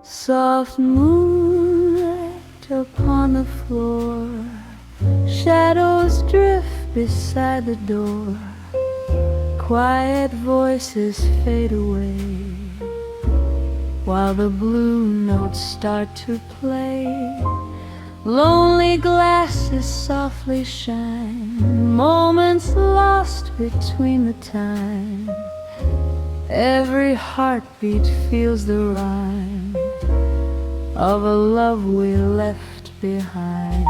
Soft moonlight upon the floor, shadows drift beside the door, quiet voices fade away, while the blue notes start to play. Lonely glasses softly shine, moments lost between the time. Every heartbeat feels the rhyme of a love we left behind.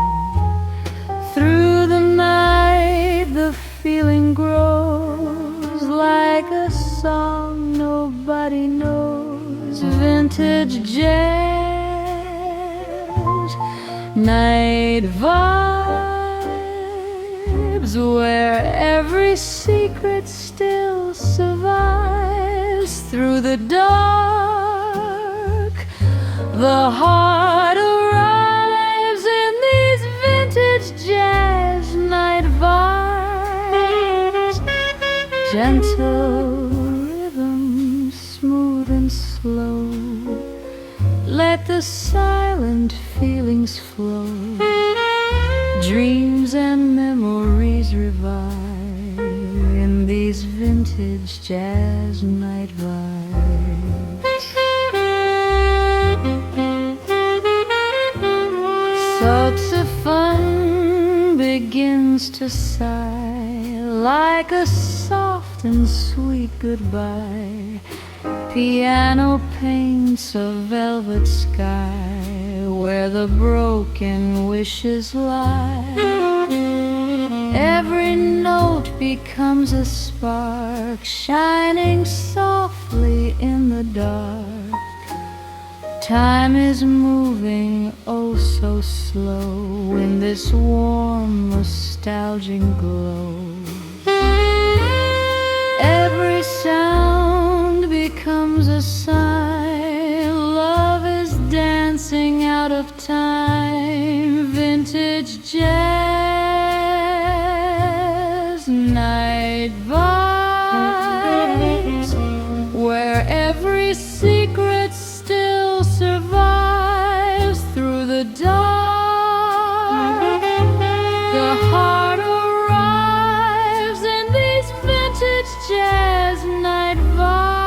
Through the night the feeling grows like a song nobody knows. Vintage jazz, night vibes, where every secret still survives. Through the dark the heart arrives in these vintage jazz night vibes. Gentle rhythm, smooth and slow, let the silent feelings flow. Dreams and memories revive in these vintage jazz night vibes. Saxophone begins to sigh like a soft and sweet goodbye. Piano paints a velvet sky where the broken wishes lie. Every note becomes a spark shining softly in the dark. Time is moving oh so slow in this warm nostalgic glow. Every sound becomes a sign love is dancing out of time. Vintage jazz night vibes, where every secret still survives. Through the dark the heart arrives in these vintage jazz night vibes.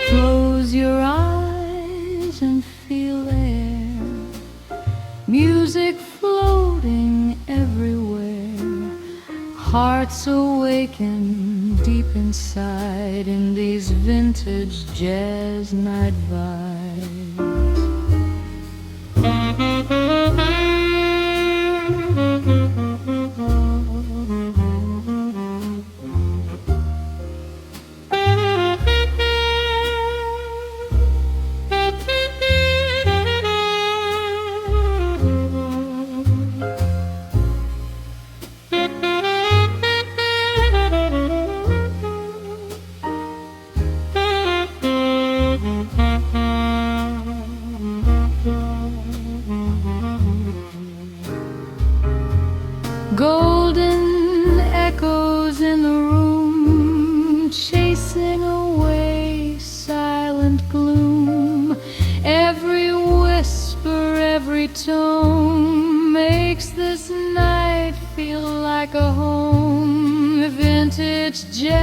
Close your eyes and feel air, music floating everywhere. Hearts awaken deep inside in these vintage jazz night vibes. Golden echoes in the room, chasing away silent gloom. Every whisper, every tone makes this night feel like a home. Vintage jazz,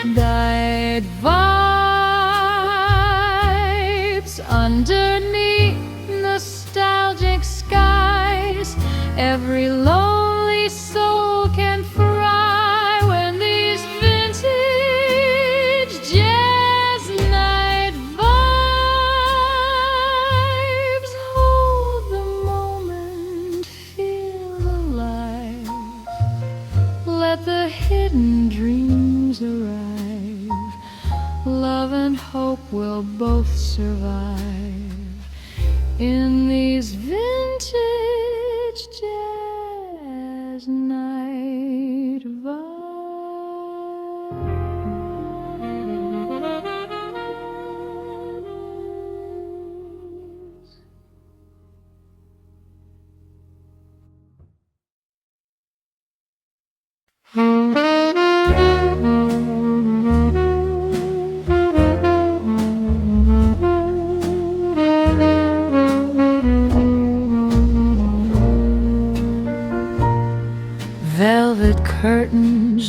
night vibes underneath nostalgic skies. Every lonely soul can fry when these vintage jazz night vibes hold the moment, feel alive. Let the hidden dreams arrive. Love and hope will both survive in these vintage jazz night vibes.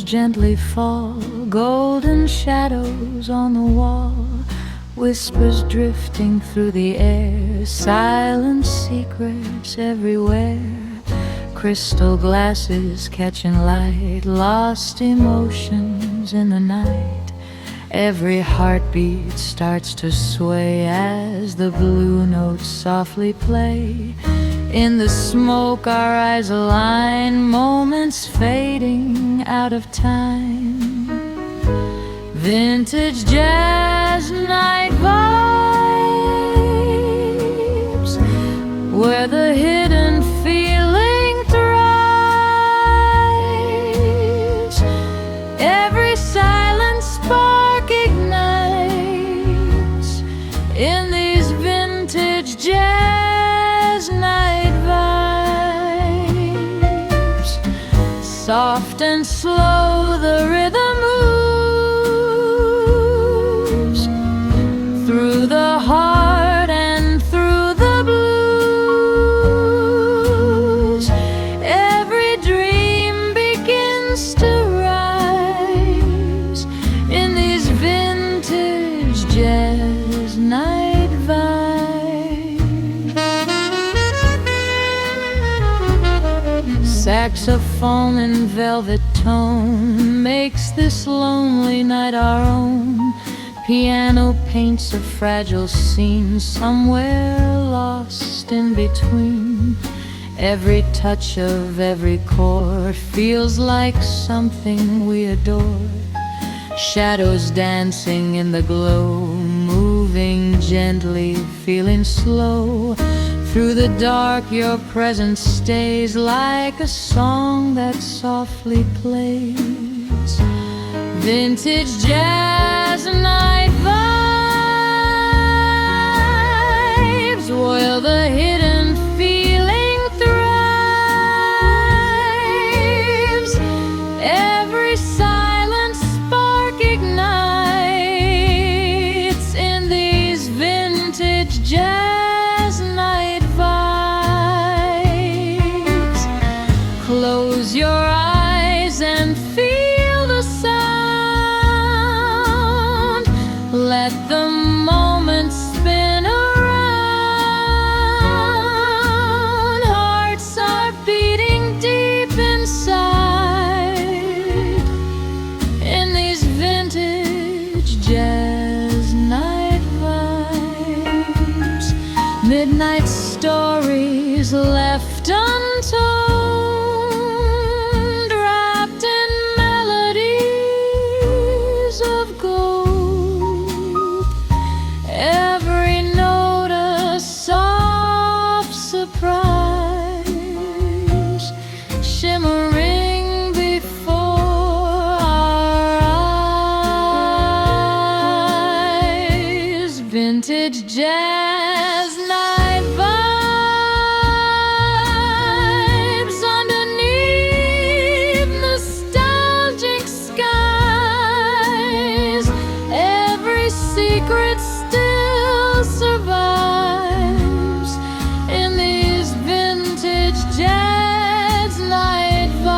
gently fall, golden shadows on the wall, whispers drifting through the air, silent secrets everywhere, crystal glasses catching light, lost emotions in the night. Every heartbeat starts to sway as the blue notes softly play. In the smoke our eyes align, moments fading out of time. Vintage jazz night vibes, where the hidden feeling thrives. Every silent spark ignites in these vintage jazz night vibes. Soft and slow the rhythm moves through the heart and through the blues. Every dream begins to rise in these vintage jazz night vibes. Saxophone and velvet tone makes this lonely night our own. Piano paints a fragile scene somewhere lost in between. Every touch of every chord feels like something we adore. Shadows dancing in the glow, moving gently, feeling slow. Through the dark your presence stays like a song that softly plays. Vintage jazz night vibes, while the hidden feeling thrives. Every silent spark ignites in these vintage jazz night vibes. Close your eyes and feel the sound. Let the moment spin around. Hearts are beating deep inside in these vintage jazz night vibes. Midnight stories left untold, wrapped in melodies of gold. Every note a soft surprise, shimmering before our eyes. Vintage jazz night vibes underneath nostalgic skies. Every secret still survives in these vintage jazz night vibes.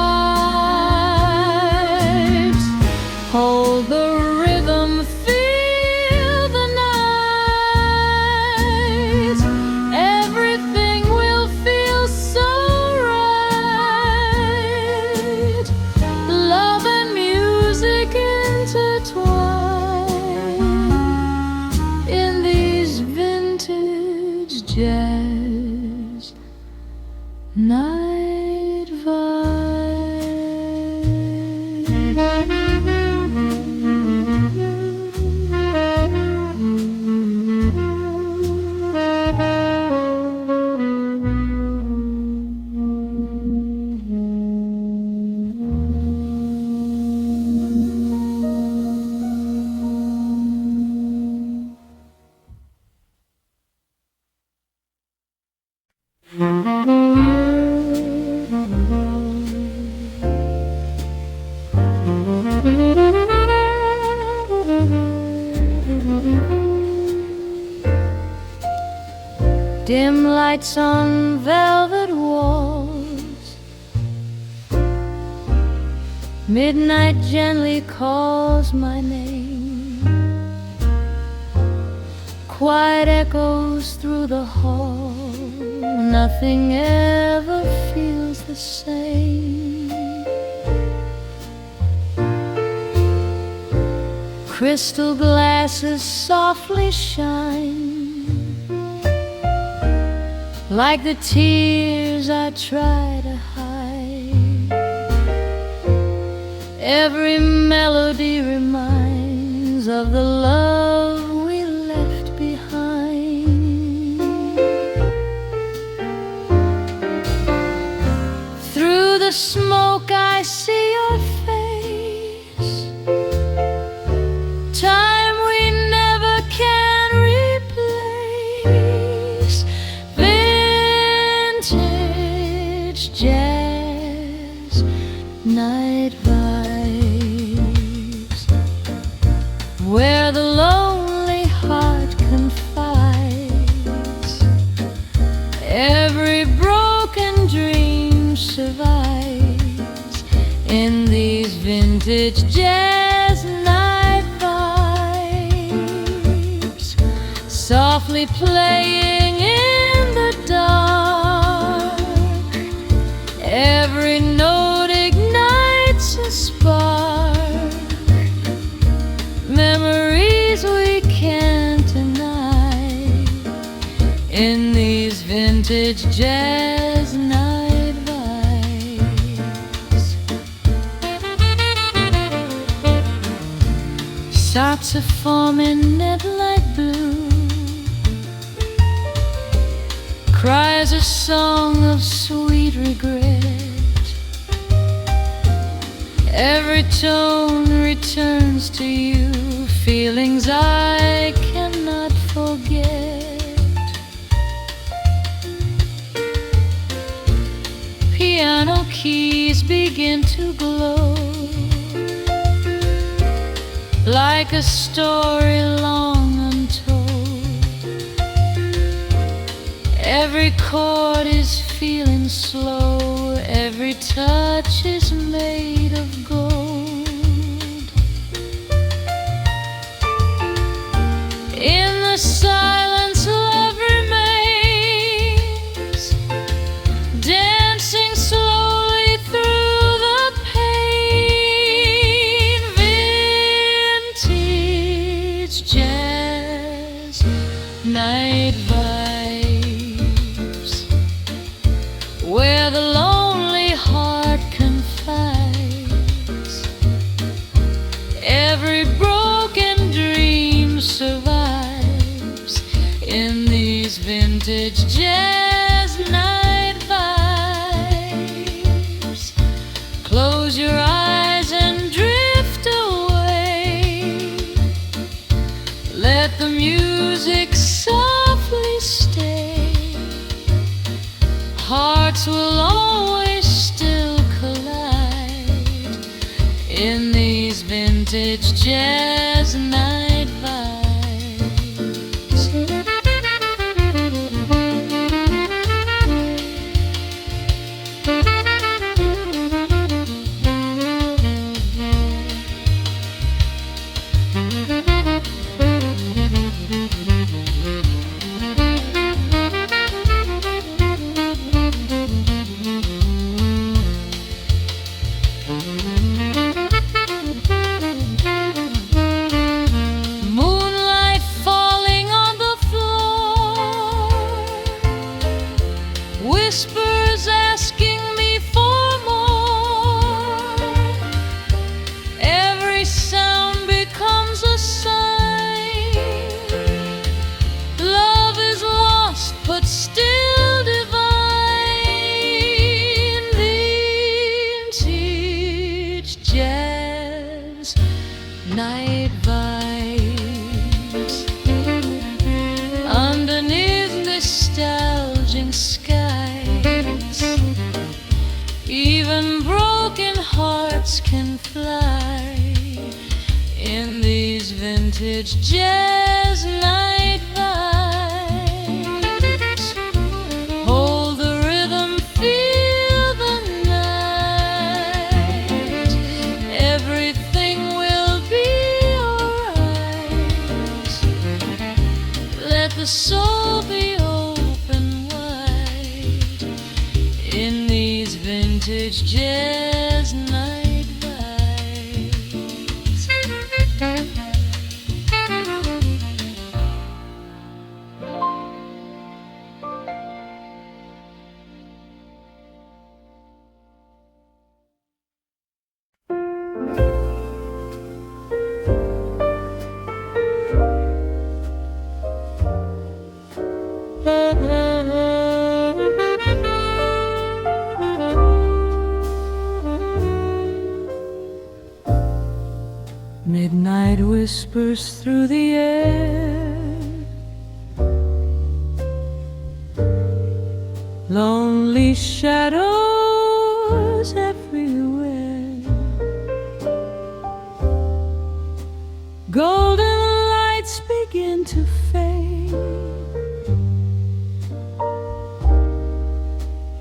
Hold the rhythm, feel the night. Everything will feel so right. Love and music intertwine in these vintage jazz night dim lights on velvet walls, Midnight gently calls my name. Quiet echoes through the hall. Nothing ever feels the same. Crystal glasses softly shine, like the tears I try to hide. Every melody reminds of the love we left behind. Through the smoke I see your face, time we never can replace. Vintage jazz, night vibes, where the lonely heart confides. Every broken dream survives in these vintage jazz night vibes, softly playing in the dark. Every note ignites a spark, memories we can't deny in these vintage jazz night vibes. Saxophone in midnight blue cries a song of sweet regret. Every tone returns to you, feelings I cannot forget. Piano keys begin to glow, like a story long untold. Every chord is feeling slow, every touch is made of gold. In the silence love remains, dancing slowly through the pain. Vintage jazz night vibes, where the lonely heart confides. Every broken dream survives in these vintage jazz night vibes. Close your eyes and drift away. Let the music softly stay. Hearts will always still collide in these vintage jazz night vibes. Moonlight falling on the floor, whispers asking me for more. Every sound becomes a sign. Love is lost but still divine. Vintage jazz night vibes, underneath nostalgic skies. Even broken hearts can fly in these vintage jazz night vibes. Hold the rhythm, feel the night. soul be open wide in these vintage jazz night vibes. Midnight whispers through the air, lonely shadows everywhere, golden lights begin to fade,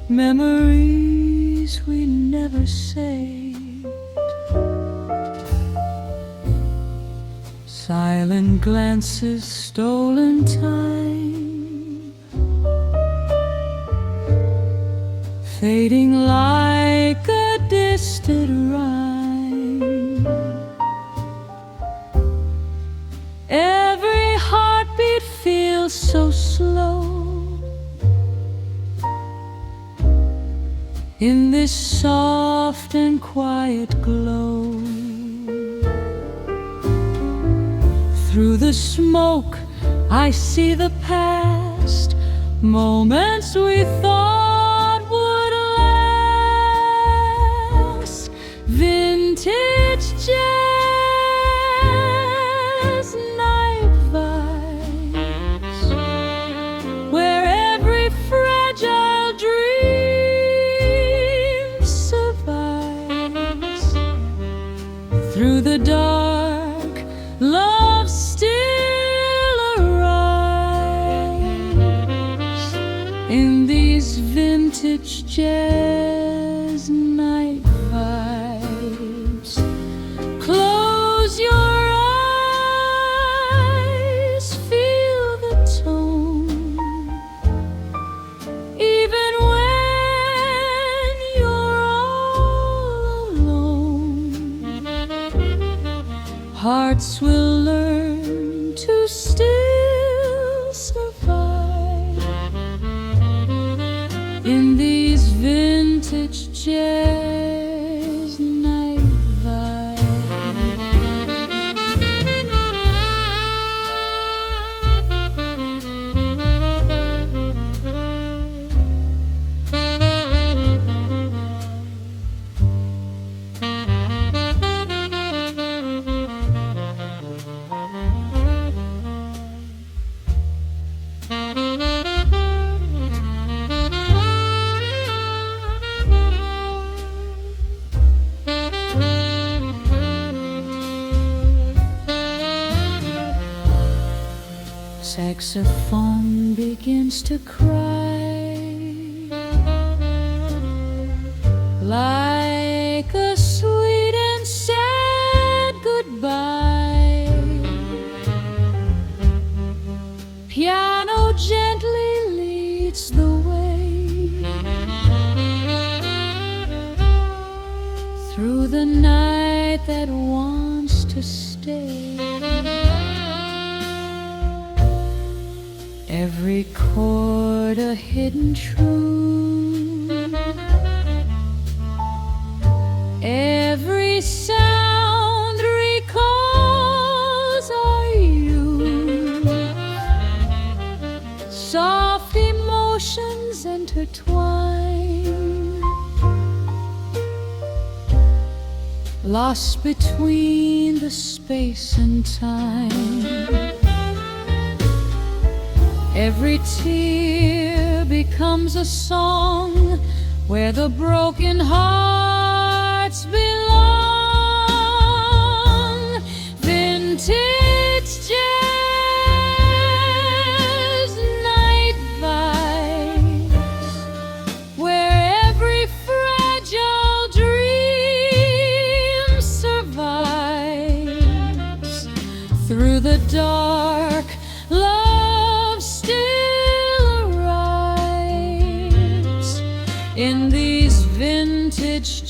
memories we never saved. Silent glances, stolen time, fading like a distant rhyme. Every heartbeat feels so slow in this soft and quiet glow. Through the smoke, I see the past, moments we thought would last. Vintage jazz night vibes, where every fragile dream survives. Through the dark, love still arrives in these vintage jazz night vibes. Close your eyes, feel the tone, even when you're all alone. Hearts will learn to still survive in these vintage jazz night vibes. Saxophone begins to cry like a sweet and sad goodbye. Piano gently leads the way through the night that wants to stay. Every chord a hidden truth, every sound recalls our youth. Soft emotions intertwine, lost between the space and time. Every tear becomes a song where the broken hearts belong. Vintage jazz night vibes, where every fragile dream survives. Through the dark, love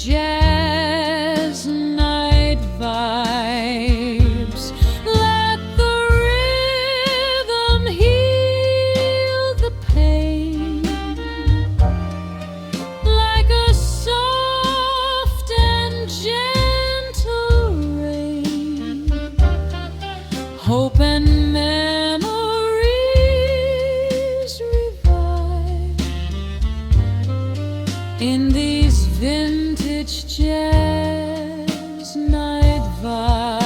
jazz night vibes. Let the rhythm heal the pain like a soft and gentle rain. Hope and memories revive in these vintage jazz night vibes.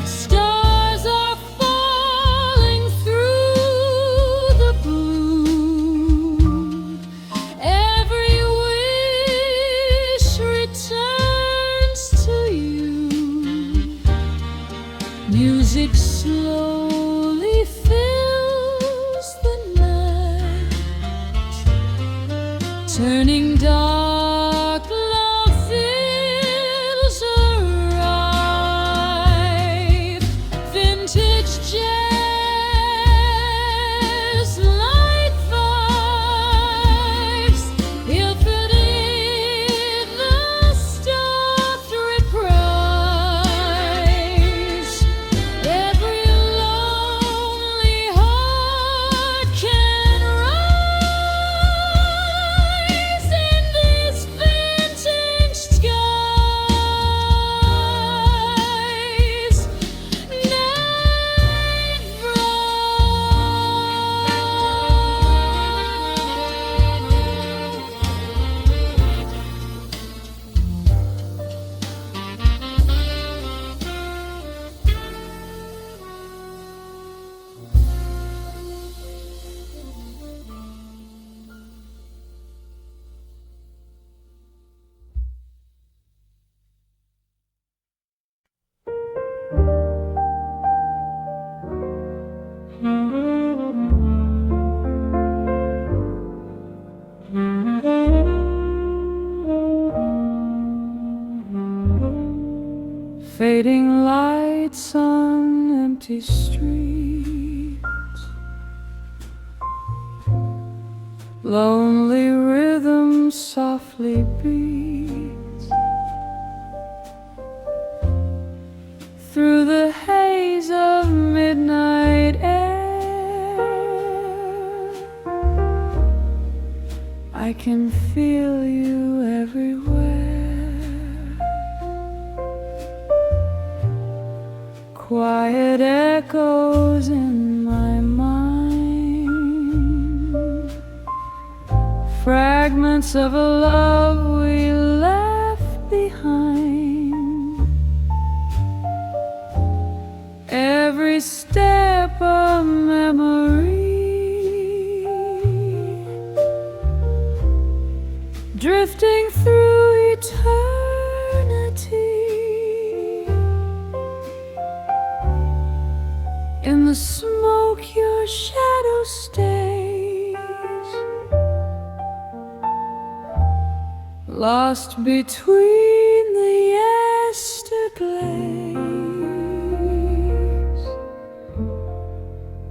Stars are falling through the blue. Every wish returns to you. Music slowly fills the night, turning dark, love fills arrive. Vintage jazz light vibes, pilfered in the stuffed reprise. Every lonely heart can rise in these vintage skies. Fading lights on empty streets, lonely rhythm softly beats through the haze of midnight air. I can feel you everywhere. Quiet echoes in my mind, fragments of a love we left behind. Every step a memory, drifting through eternity. In the smoke your shadow stays, lost between the yesterglaze.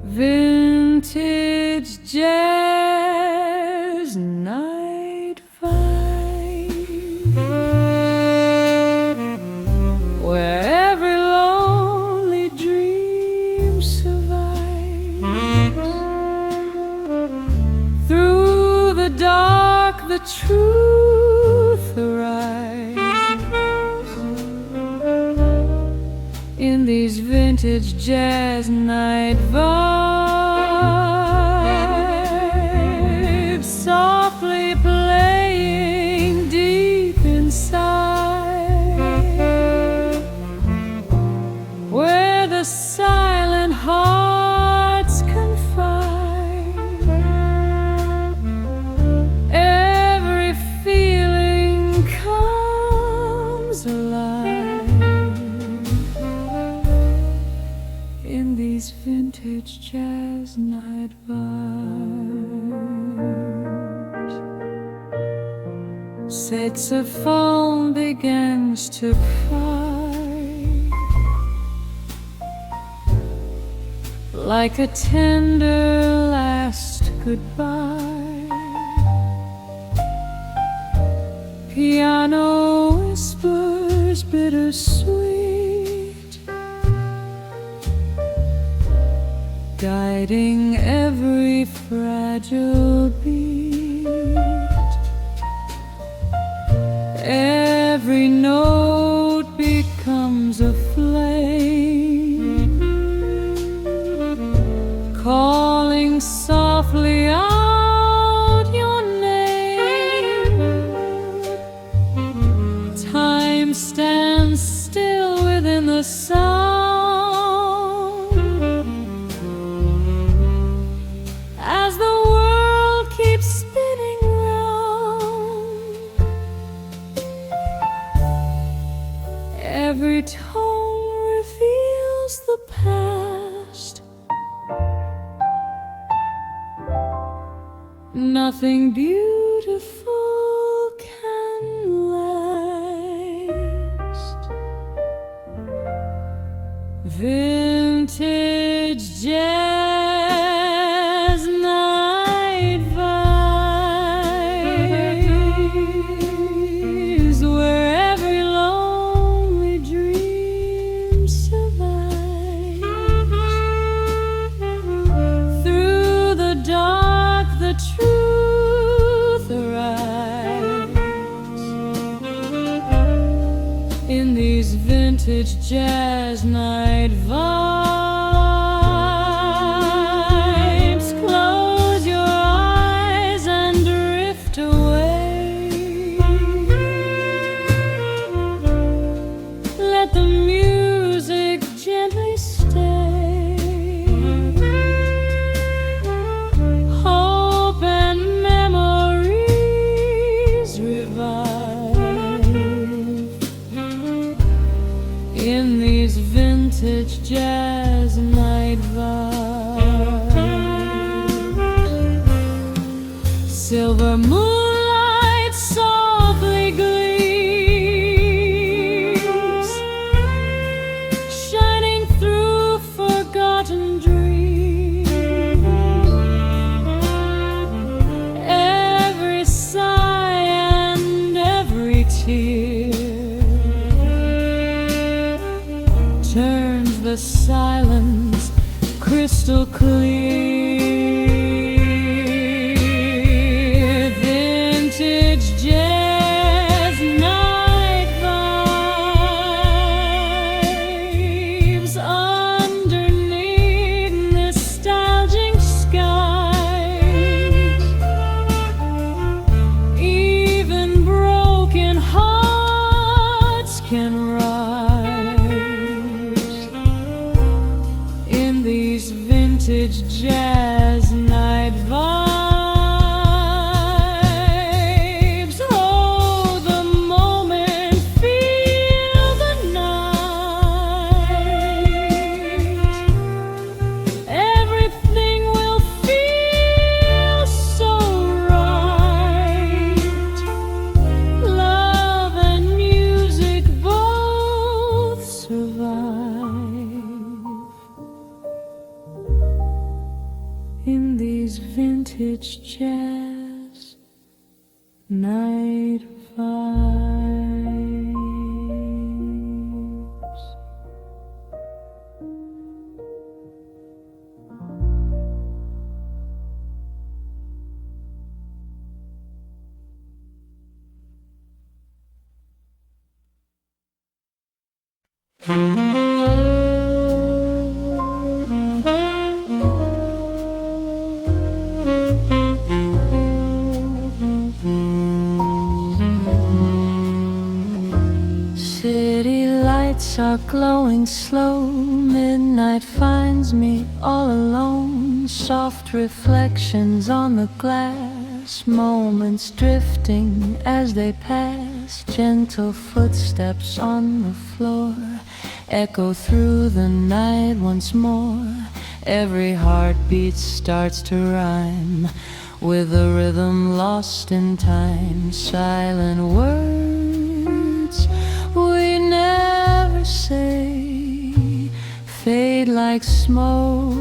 Vintage jazz night vibe, where every lonely dream survives. Through the dark the truth arrives in these vintage jazz night vibes, softly playing deep inside, where the silent hearts confide. Every feeling comes alive in these vintage jazz night vibes. Saxophone begins to cry like a tender last goodbye. Piano whispers bittersweet, guiding every fragile beat. Every note becomes a flame, calling softly out your name. Time stands still within the sound, as the world keeps spinning round. Every tone reveals the past. Nothing beautiful can last. Vintage jazz night vibes, where every lonely dream survives. Through the dark, the truth arrives. In these vintage jazz night vibes, close your eyes and drift away. Let the music gently stay. Hope and memories revive. In these vintage jazz night vibes, silver moonlight softly gleams, shining through forgotten dreams. Every sigh and every tear turns the silence crystal clear. Vintage jazz night vibes, underneath nostalgic skies. Even broken hearts can rise. In these vintage jazz night vibes, hold the moment, feel the night. Everything will feel so right. Love and music both survive. In these vintage jazz night vibes. City lights are glowing slow. Midnight finds me all alone. Soft reflections on the glass, moments drifting as they pass. Gentle footsteps on the floor echo through the night once more. Every heartbeat starts to rhyme with a rhythm lost in time. Silent words we never say fade like smoke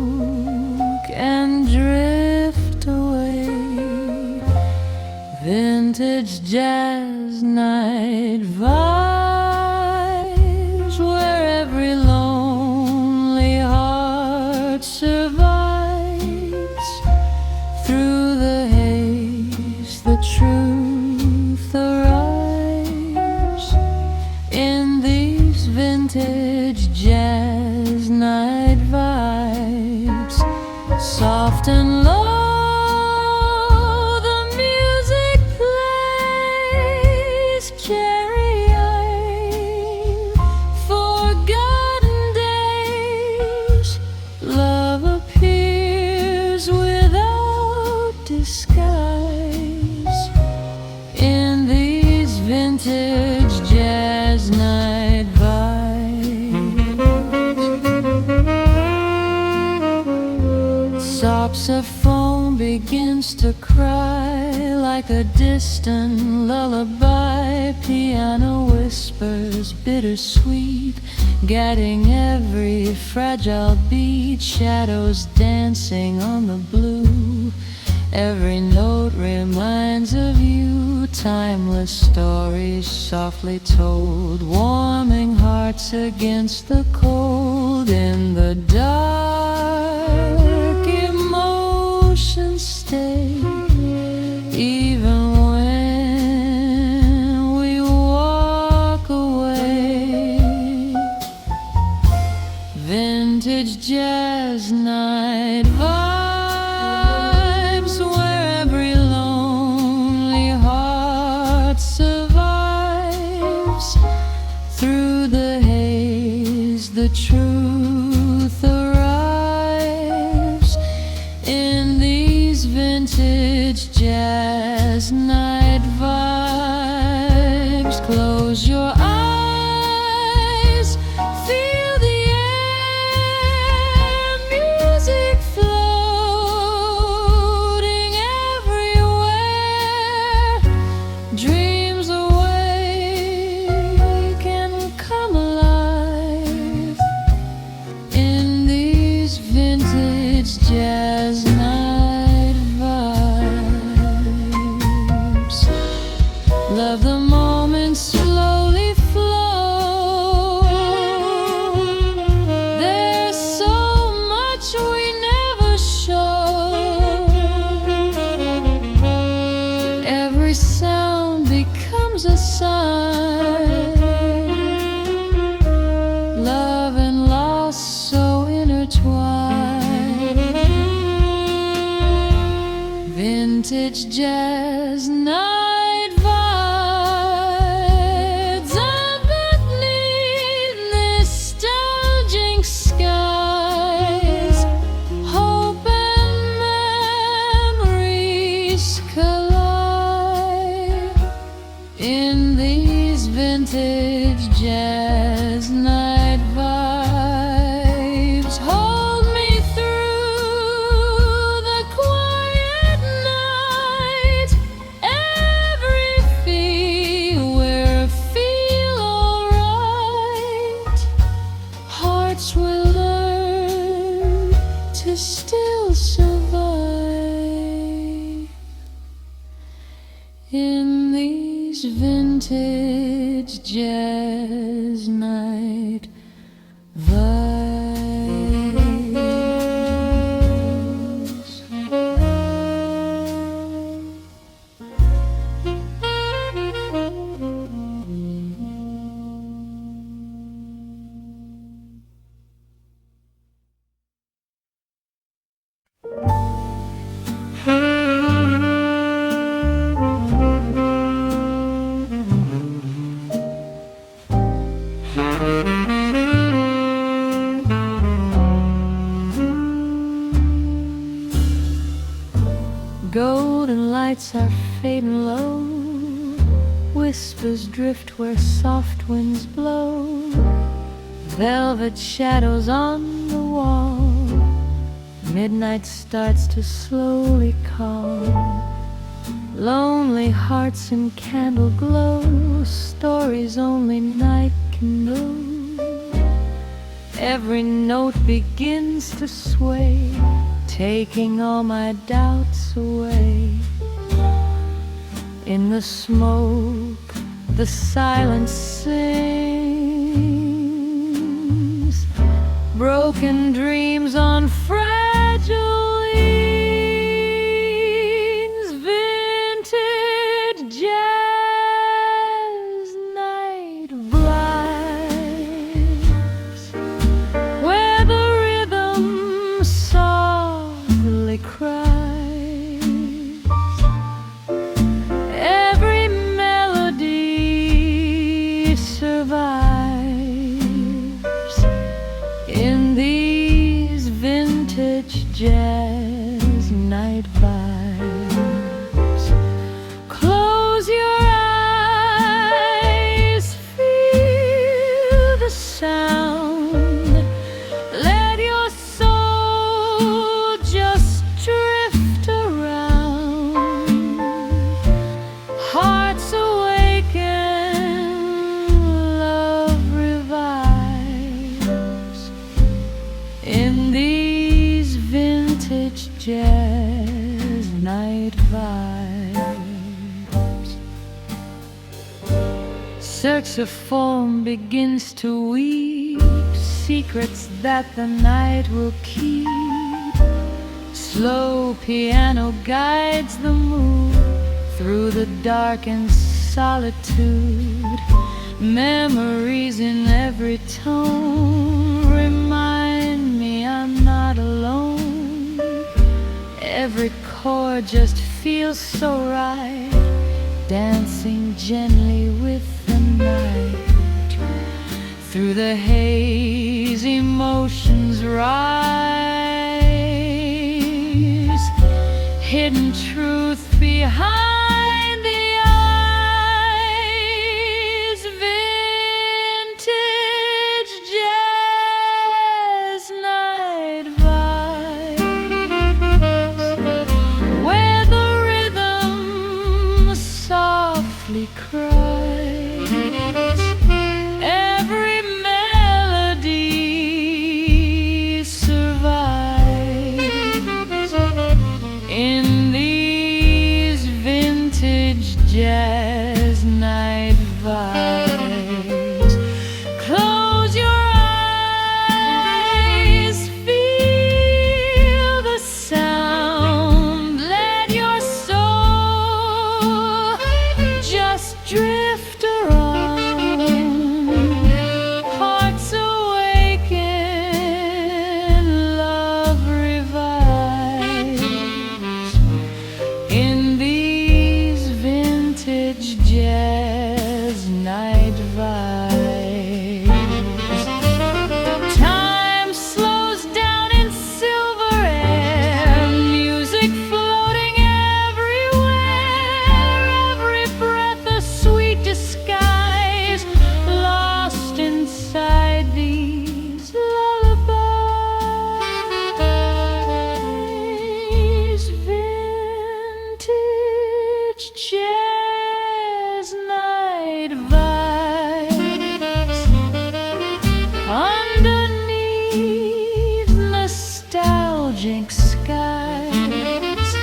and drift away. Vintage jazz night vibes, where every lonely heart survives. Through the haze, the truth arrives. In these vintage jazz night vibes, soft and low, saxophone begins to cry like a distant lullaby. Piano whispers bittersweet, guiding every fragile beat. Shadows dancing on the blue, every note reminds of you. Timeless stories softly told, warming hearts against the cold. In the dark, emotions stay, even when we walk away. Vintage jazz night vibes, where every lonely heart survives. Through the haze, the truth arrives. In these vintage jazz night vibes, close your eyes, feel the air, music floating everywhere. Dreams awake and come alive in these vintage jazz night vibes. Love the moment slowly flow. There's so much we never show. Every sound becomes a sign. Love and loss so intertwined. Vintage jazz night vibes underneath nostalgic skies. Hope and memories collide in these vintage jazz night vibes. Hold me through the quiet night. Every feel, we'll feel alright. Hearts will learn to still survive in these vintage jazz night vibes. Golden lights are fading low, whispers drift where soft winds blow. Velvet shadows on the wall, midnight starts to slowly call. Lonely hearts in candle glow, stories only night can know. Every note begins to sway, taking all my doubts away. In the smoke, the silence sings broken dreams on fragile wings. Vintage jazz night vibes, where the rhythm softly cries. Every melody survives in these vintage jazz night vibes. Close your eyes, feel the sound. Let your soul just drift around. Hearts awaken, love revives in these vintage jazz night vibes. Saxophone begins to weep secrets that the night will keep. Slow piano guides the mood through the darkened solitude. Memories in every tone remind me I'm not alone. Every chord just feels so right, dancing gently with the night. Through the haze, emotions rise, hidden truth behind the eyes. Vintage jazz night vibes, where the rhythm softly cries. Every melody survives in these vintage jazz night vibes. Close your eyes, feel the sound. Let your soul just drift around. Hearts awaken, love revives in these vintage jazz night vibes. Time slows down in silver air, music floating everywhere. Every breath a sweet disguise, lost inside these lullabies. Vintage jazz night vibes, underneath nostalgic skies.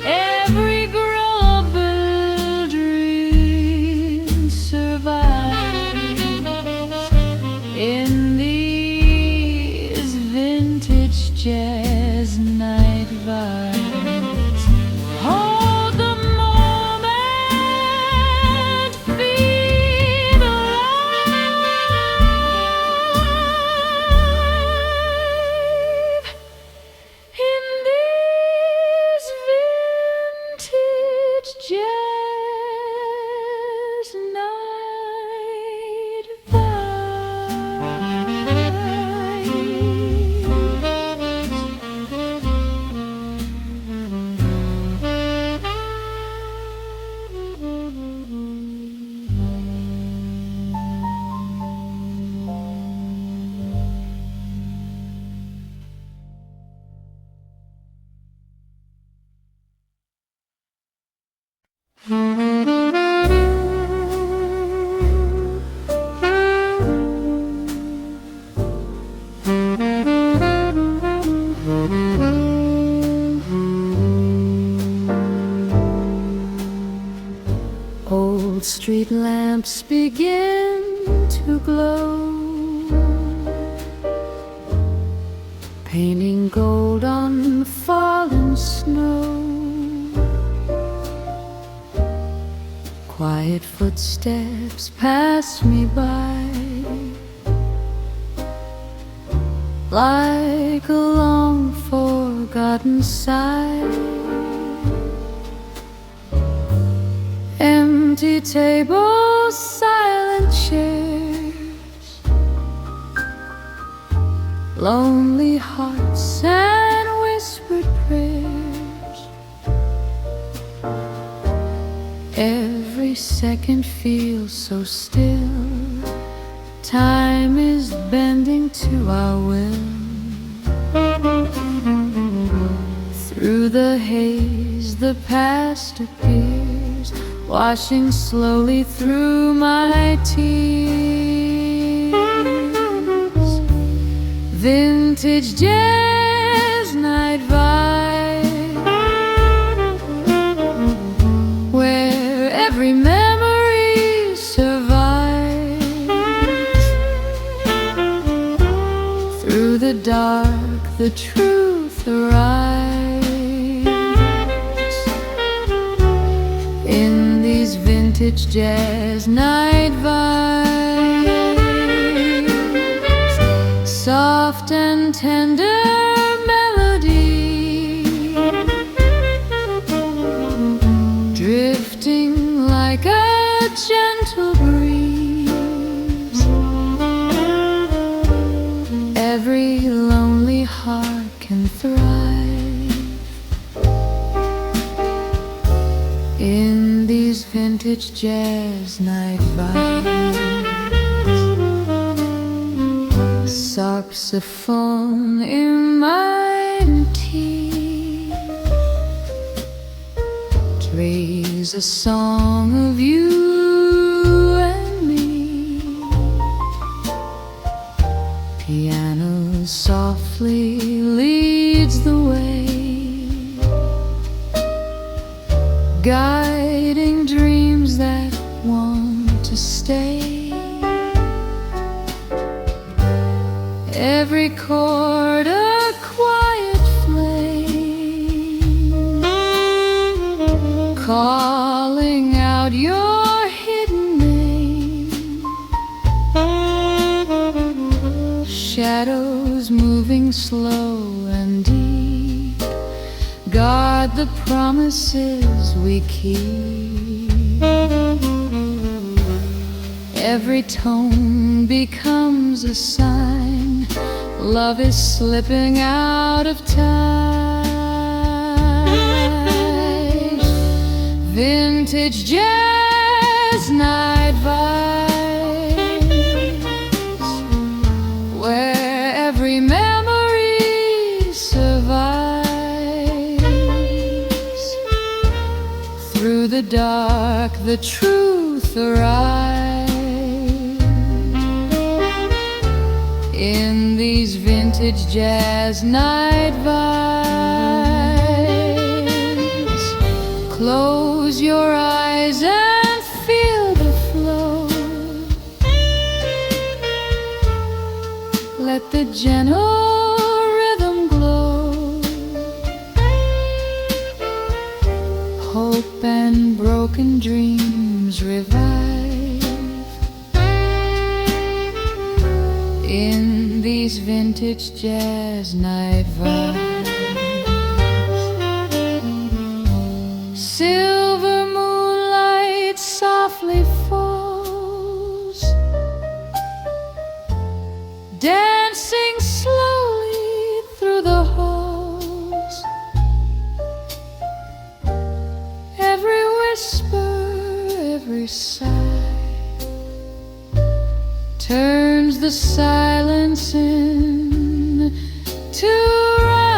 Every global dream survives in these vintage jazz night vibes. Hold the moment, feel alive in these vintage jazz night vibes. street lamps begin to glow, painting gold on fallen snow. Quiet footsteps pass me by, like a long forgotten sigh. Empty tables, silent chairs, lonely hearts and whispered prayers. Every second feels so still, time is bending to our will. Through the haze the past appears, washing slowly through my tears. Vintage jazz night vibe, where every memory survives. Through the dark the truth arrives. In these vintage jazz night vibes, soft and tender melody, drifting like a gentle breeze. Every lonely heart can thrive in these vintage jazz night vibes. Saxophone in my tea plays a song of you and me. Piano softly leads the way, guiding dreams that want to stay. Every chord a quiet flame, calling out your hidden name. Shadows moving slow and deep, guard the promises we keep. Every tone becomes a sign, love is slipping out of time. Vintage jazz night vibes, where every memory survives. Through the dark the truth arrives. In these vintage jazz night vibes, close your eyes and feel the flow. Let the gentle rhythm glow. Hope and broken dreams revive. In these vintage jazz night vibes, silver moonlight softly falls, dancing slowly through the halls. Every whisper, every sigh turns the silence into rhyme.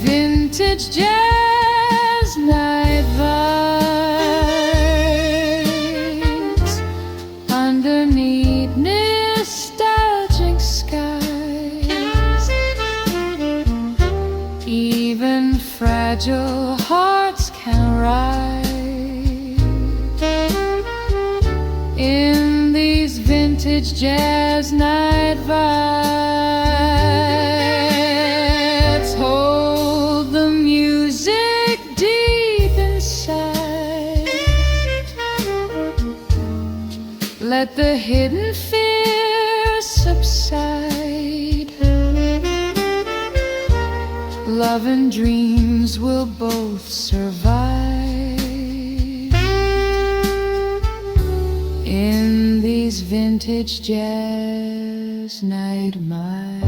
Vintage jazz night vibes, underneath nostalgic skies. Even fragile hearts can vintage jazz night vibes. Hold the music deep inside. Let the hidden fear subside. Love and dreams will both survive in these vintage jazz night vibes.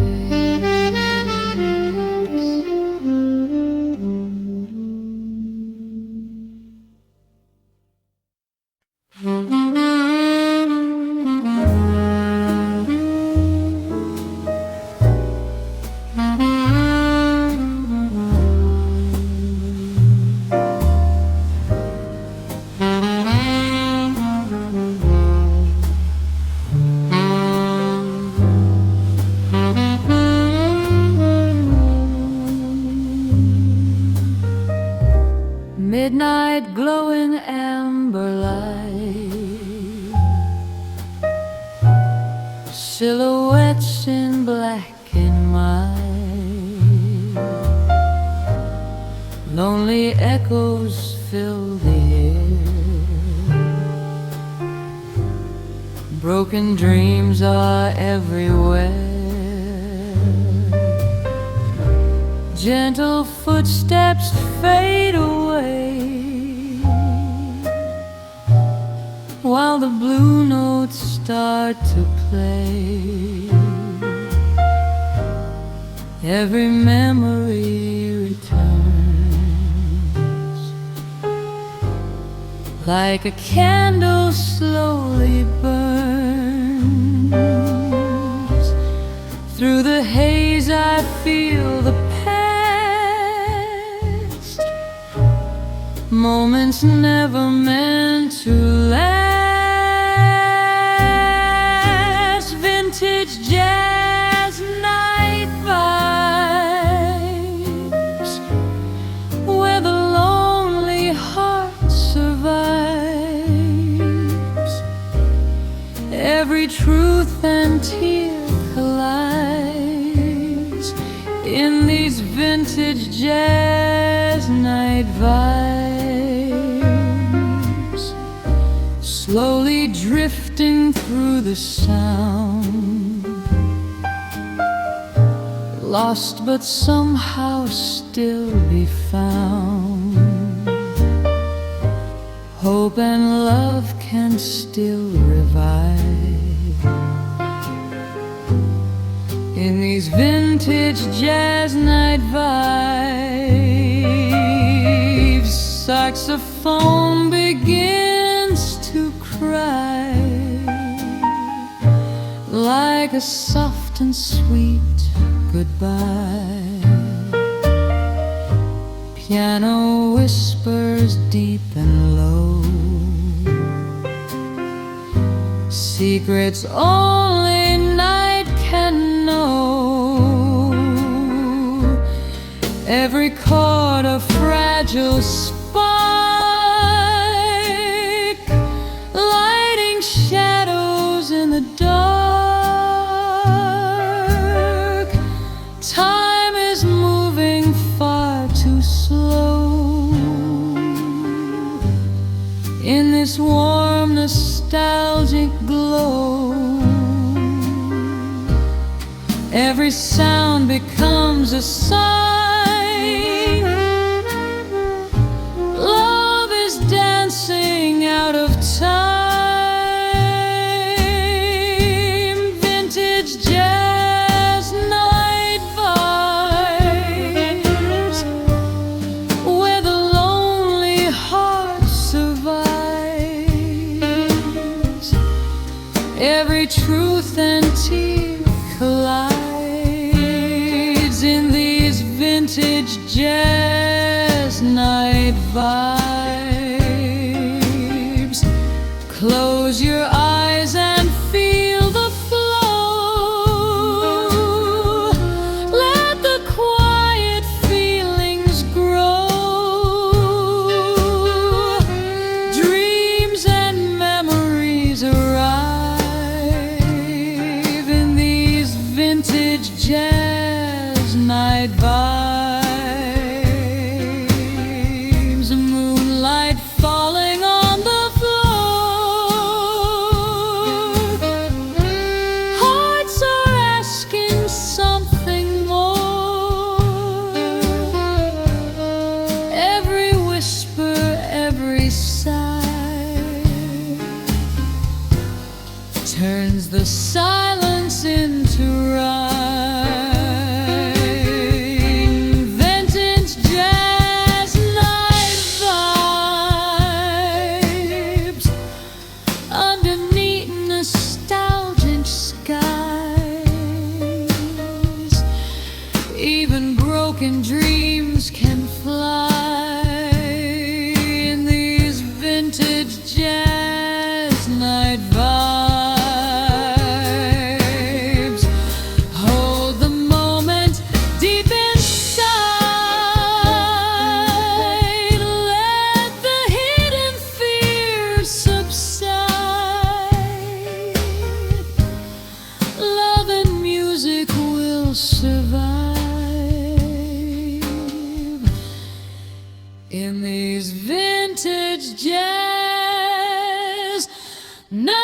Midnight glowing amber light, silhouettes in black and white, lonely echoes fill the air, broken dreams are everywhere. Gentle footsteps fade away, while the blue notes start to play. Every memory returns, like a candle slowly burns. Through the haze I feel the moments never meant to last. Vintage jazz night vibes, where the lonely heart survives. Every truth and tear collides in these vintage jazz night vibes. Slowly drifting through the sound, lost but somehow still be found. Hope and love can still revive in these vintage jazz night vibes. Saxophone begins to cry, like a soft and sweet goodbye. Piano whispers deep and low, secrets only night can know. Every chord a fragile spark, lighting shadows in the dark. Time is moving far too slow in this warm nostalgic glow. Every sound becomes a sign. Love is dancing out of time. Vintage jazz night vibes, where the lonely heart survives. Every truth and tear collides in these vintage jazz night vibes. Close your eyes and feel the flow. Let the quiet feelings grow. Dreams and memories arise night vibes, moonlight falling on the floor. Hearts are asking something more. Every whisper, every sigh turns the silence into rhyme. Vintage jazz night vibes underneath nostalgic skies. Even broken dreams can fly in these vintage jazz night vibes. Hold the moment deep inside. Let the hidden fears subside. Love and music will survive in these vintage jazz nights.